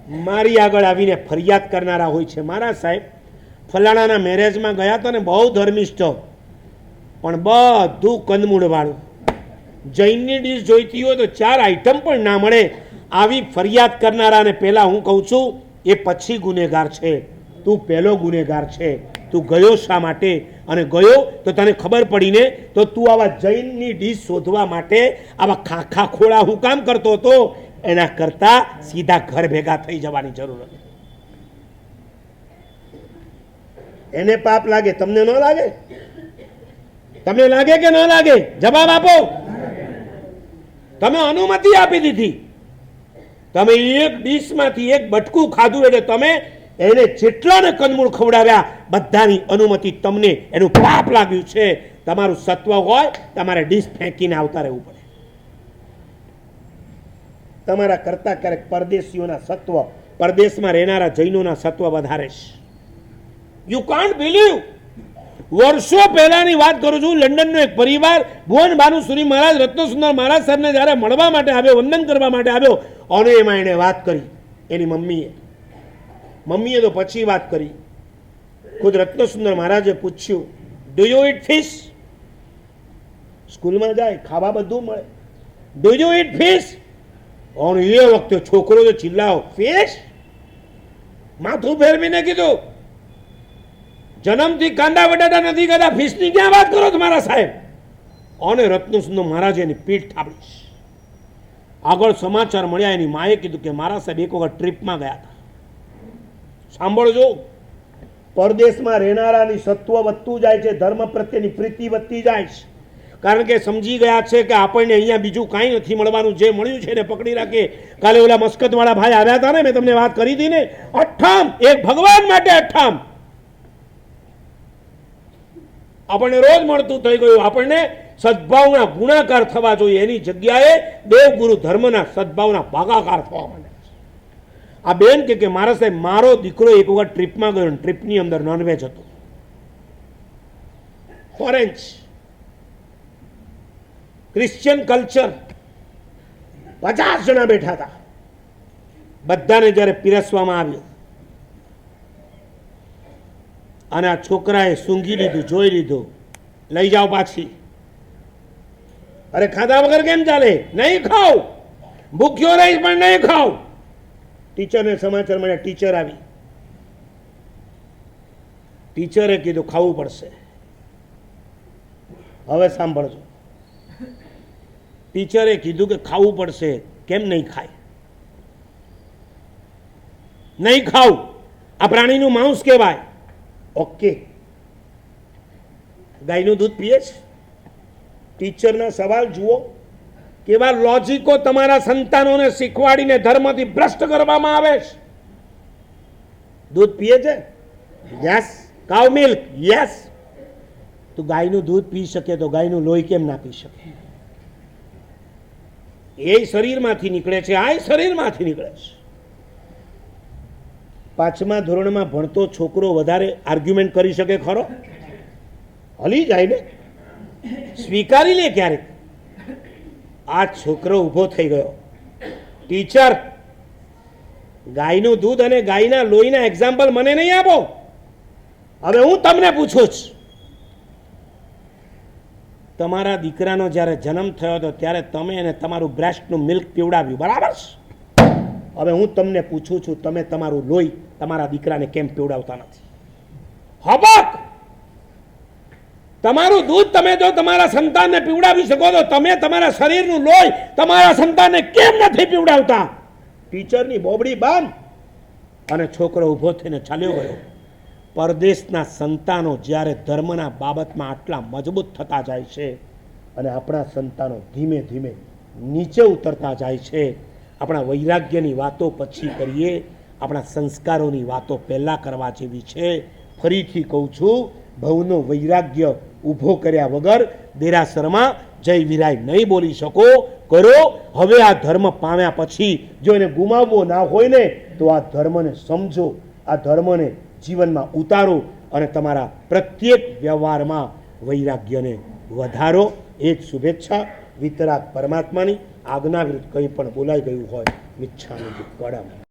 મારી આગળ આવીને ફરિયાદ કરનારા હોય છે, મારા સાહેબ ફલાણાના મેરેજમાં ગયા હતા ને બહુ ધર્મિષ્ઠ, પણ બધું કંદમૂળવાળું, જૈનની ડીશ જોઈતી હોય તો 4 આઈટમ પણ ના મળે, આવી ફરિયાદ કરનારાને પહેલાં હું કહું છું એ પછી ગુનેગાર છે, તું પહેલો ગુનેગાર છે. તું ગયો શા માટે? અને ગયો તો તને ખબર પડીને તો તું આવા જૈનની ડીશ શોધવા માટે આવા ખાખા ખોળા હું કામ કરતો હતો? એના કરતાં સીધા ઘર ભેગા થઈ જવાની જરૂર હતી. એને પાપ લાગે, તમને ન લાગે? તમને લાગે કે ન લાગે? જવાબ આપો. તમે અનુમતિ આપી દીધી, તમે એક ડીશમાંથી એક બટકું ખાધું એટલે તમે એને જેટલાને કંદમૂળ ખવડાવ્યા બધાની અનુમતિ તમને, એનું પાપ લાગ્યું છે. તમારું સત્વ હોય તમારે ડીશ ફેંકીને આવતા રહેવું પડે. તમારા કરતા ક્યારેક પરદેશીઓના સત્વ, પરદેશમાં રહેનારા જૈનોના સત્વ વધારે છે. You can't believe. વર્ષો પહેલાની વાત કરું છું, લંડનનો એક પરિવાર ભુવન ભાનુસુરી મહારાજ, રત્નસુંદર મહારાજ સાહેબને જ્યારે મળવા માટે આવ્યો, વંદન કરવા માટે આવ્યો, અને એમાં એણે વાત કરી એની મમ્મીએ તો પછી વાત કરી. ખુદ રત્નસુંદર મહારાજે પૂછ્યું, ડુ યુ ઇટ ફિશ? સ્કૂલમાં જાય ખાવા બધું મળે, ડુ યુ ઇટ ફિશ? અને એ વખતે છોકરો તો ચિલ્લાયો, ફિશ? માથું ફેરવીને કીધું, જન્મથી કાંદા બટાટા નથી ખાધા, ફિશની ક્યાં વાત કરો તમારા સાહેબ? અને રત્નસુંદર મહારાજે એની પીઠ થાપડી. આગળ સમાચાર મળ્યા, એની માએ કીધું કે મારા સાહેબ એક વખત ટ્રીપમાં ગયા હતા. સાંભળજો, પરદેશમાં રહેનારાની સત્વ વધતું જાય છે, ધર્મ પ્રત્યેની પ્રીતિ વધતી જાય છે, કારણ કે સમજી ગયા છે કે આપણને અહીંયા બીજું કાંઈ નથી મળવાનું, જે મળ્યું છે એને પકડી રાખીએ. કાલે ઓલા મસ્કતવાળા ભાઈ આવ્યા હતા ને, મેં તમને વાત કરી હતી ને, અઠ્ઠામ, એક ભગવાન માટે અઠ્ઠામ આપણને રોજ મળતું થઈ ગયું. આપણને સદભાવના ગુણાકાર થવા જોઈએ, એની જગ્યાએ દેવગુરુ ધર્મના સદભાવના ભાગાકાર થવા માંડે. આ બેન કે મારા સાહેબ મારો દીકરો એક વખત ટ્રીપમાં ગયો, ટ્રીપની અંદર નોનવેજ હતું, ઓરેન્જ ક્રિશ્ચિયન કલ્ચર. 50 જણા બેઠા હતા, બધાને જ્યારે પીરસવામાં આવ્યું અને આ છોકરાએ સૂંઘી લીધું, જોઈ લીધું, લઈ જાઓ પાછી. અરે ખાધા વગર કેમ ચાલે? નહીં ખાવ, ભૂખ્યો રહીશ પણ નહીં ખાવ. ટીચરને સમાચાર મળ્યા, ટીચર આવી, ટીચરે કીધું ખાવું પડશે. હવે સાંભળજો, ટીચરે કીધું કે ખાવું પડશે. કેમ નહીં ખાય? નહીં ખાવ, આ પ્રાણીનું માંસ કહેવાય. ઓકે, ગાયનું દૂધ પીએ છે? ટીચરના સવાલ જુઓ, કેવા લોજિકો તમારા સંતાનોને શીખવાડીને ધર્મથી ભ્રષ્ટ કરવામાં આવે છે. દૂધ પીએ છે? યસ. કાઉ મિલ્ક? યસ. તો ગાયનું દૂધ પી શકે તો ગાયનું લોહી કેમ ના પી શકે? એ શરીરમાંથી નીકળે છે, આ શરીરમાંથી નીકળે છે. 5મા ધોરણમાં ભણતો છોકરો વધારે આર્ગ્યુમેન્ટ કરી શકે ખરો? હલી જાય ને, સ્વીકારી લે ક્યારેક. આ છોકરો ઊભો થઈ ગયો, ટીચર ગાયનું દૂધ અને ગાયના લોહીના એક્ઝામ્પલ મને નહીં આપો. હવે હું તમને પૂછું છું, તમારા દીકરાનો જ્યારે જન્મ થયો હતો ત્યારે તમે એને તમારું બ્રેસ્ટનું મિલ્ક પીવડાવ્યું, બરાબર છે? હવે હું તમને પૂછું છું, તમે તમારું લોહી તમારા દીકરાને કેમ પીવડાવતા નથી? હબક! તમારું દૂધ તમે જો તમારા સંતાનને પીવડાવી શકો તો તમે તમારા શરીરનું લોહી તમારા સંતાનને કેમ નથી પીવડાવતા? ટીચરની બોબડી બાંધ. અને છોકરો ઊભો થઈને ચાલ્યો ગયો. પરદેશના સંતાનો જ્યારે ધર્મના બાબતમાં આટલા મજબૂત થતા જાય છે અને આપણા સંતાનો ધીમે ધીમે નીચે ઉતરતા જાય છે. આપણા વૈરાગ્યની વાતો પછી કરીએ, આપણા સંસ્કારોની વાતો પહેલાં કરવા જેવી છે. ફરીથી કહું છું, ભવનો વૈરાગ્ય ઊભો કર્યા વગર દેરાસરમાં જય વિરાય નહીં બોલી શકો. કરો. હવે આ ધર્મ પામ્યા પછી જો એને ગુમાવવો ના હોય ને તો આ ધર્મને સમજો, આ ધર્મને જીવનમાં ઉતારો અને તમારા પ્રત્યેક વ્યવહારમાં વૈરાગ્યને વધારો. એ જ શુભેચ્છા. વિતરાગ પરમાત્માની આજ્ઞા વિરુદ્ધ કંઈ પણ બોલાઈ ગયું હોય મિચ્છામિ દુક્કડમ.